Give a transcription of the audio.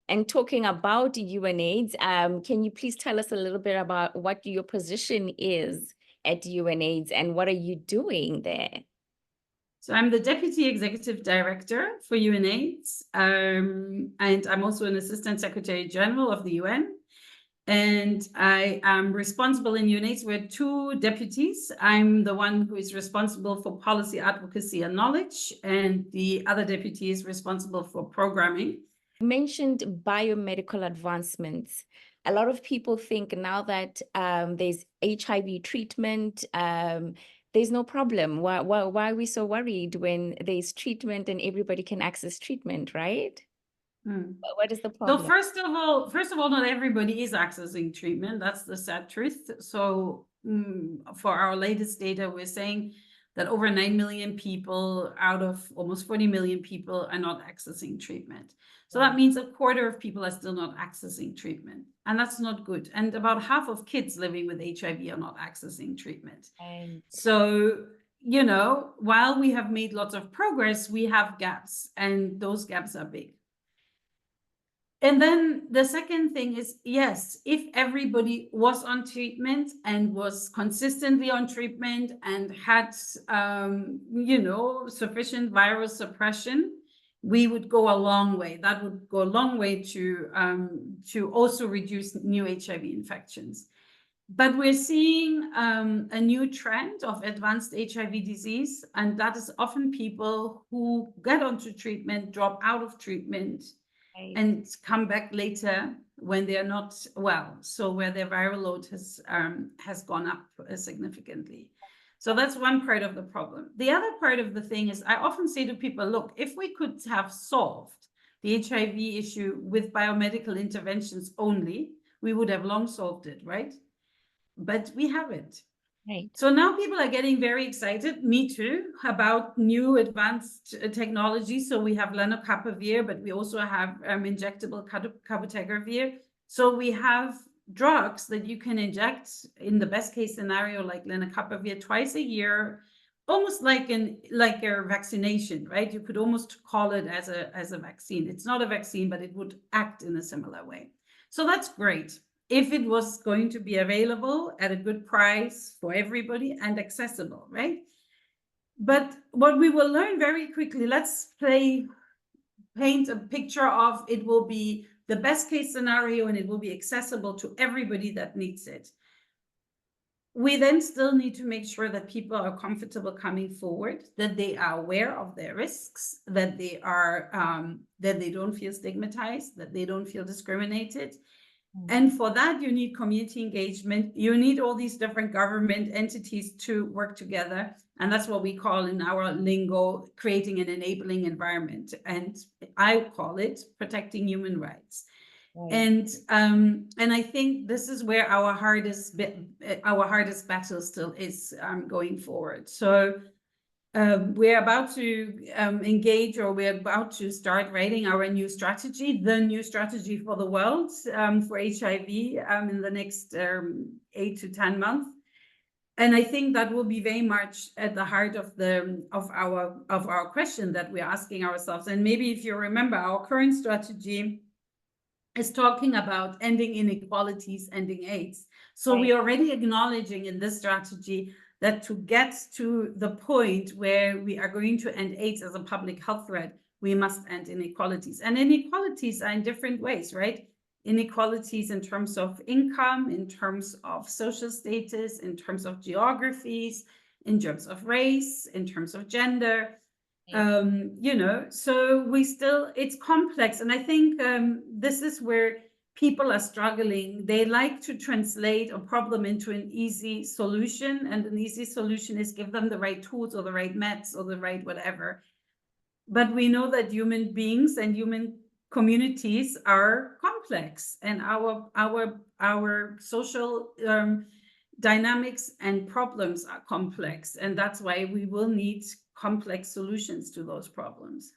And talking about UNAIDS, can you please tell us a little bit about what your position is at UNAIDS and what are you doing there? So I'm the Deputy Executive Director for UNAIDS, and I'm also an Assistant Secretary General of the UN. And I am responsible in UNAIDS. We're two deputies. I'm the one who is responsible for policy advocacy and knowledge, and the other deputy is responsible for programming. You mentioned biomedical advancements. A lot of people think now that there's HIV treatment, there's no problem. Why are we so worried when there's treatment and everybody can access treatment, right? What is the problem? So first of all, not everybody is accessing treatment. That's the sad truth. So for our latest data, we're saying that over 9 million people out of almost 40 million people are not accessing treatment. So that means a quarter of people are still not accessing treatment. And that's not good. And about half of kids living with HIV are not accessing treatment. So, you know, while we have made lots of progress, we have gaps, and those gaps are big. And then the second thing is, yes, if everybody was on treatment and was consistently on treatment and had, you know, sufficient viral suppression, we would go a long way. That would go a long way to also reduce new HIV infections. But we're seeing a new trend of advanced HIV disease, and that is often people who get onto treatment, drop out of treatment, and come back later when they're not well, so where their viral load has gone up significantly. So that's one part of the problem. The other part of the thing is, I often say to people, look, if we could have solved the HIV issue with biomedical interventions only, we would have long solved it, right? But we haven't. Right. So now people are getting very excited, me too, about new advanced technology. So we have lenacapavir, but we also have injectable cabotegravir. So we have drugs that you can inject in the best case scenario, like lenacapavir, twice a year, almost like a vaccination, right? You could almost call it as a vaccine. It's not a vaccine, but it would act in a similar way. So that's great. If it was going to be available at a good price for everybody and accessible, right? But what we will learn very quickly, let's paint a picture of it will be the best case scenario and it will be accessible to everybody that needs it. We then still need to make sure that people are comfortable coming forward, that they are aware of their risks, that they are that they don't feel stigmatized, that they don't feel discriminated. And for that, you need community engagement. You need all these different government entities to work together. And that's what we call in our lingo, creating an enabling environment. And I call it protecting human rights. Right. And I think this is where our hardest battle still is going forward. So we're about to engage, or we're about to start writing our new strategy, the new strategy for the world for HIV in the next 8 to 10 months. And I think that will be very much at the heart of our question that we're asking ourselves. And maybe if you remember, our current strategy is talking about ending inequalities, ending AIDS. So we're already acknowledging in this strategy that to get to the point where we are going to end AIDS as a public health threat, we must end inequalities. And inequalities are in different ways, right? Inequalities in terms of income, in terms of social status, in terms of geographies, in terms of race, in terms of gender. You know, so it's complex. And I think this is where people are struggling. They like to translate a problem into an easy solution, and an easy solution is give them the right tools or the right meds or the right whatever. But we know that human beings and human communities are complex, and our social dynamics and problems are complex, and that's why we will need complex solutions to those problems.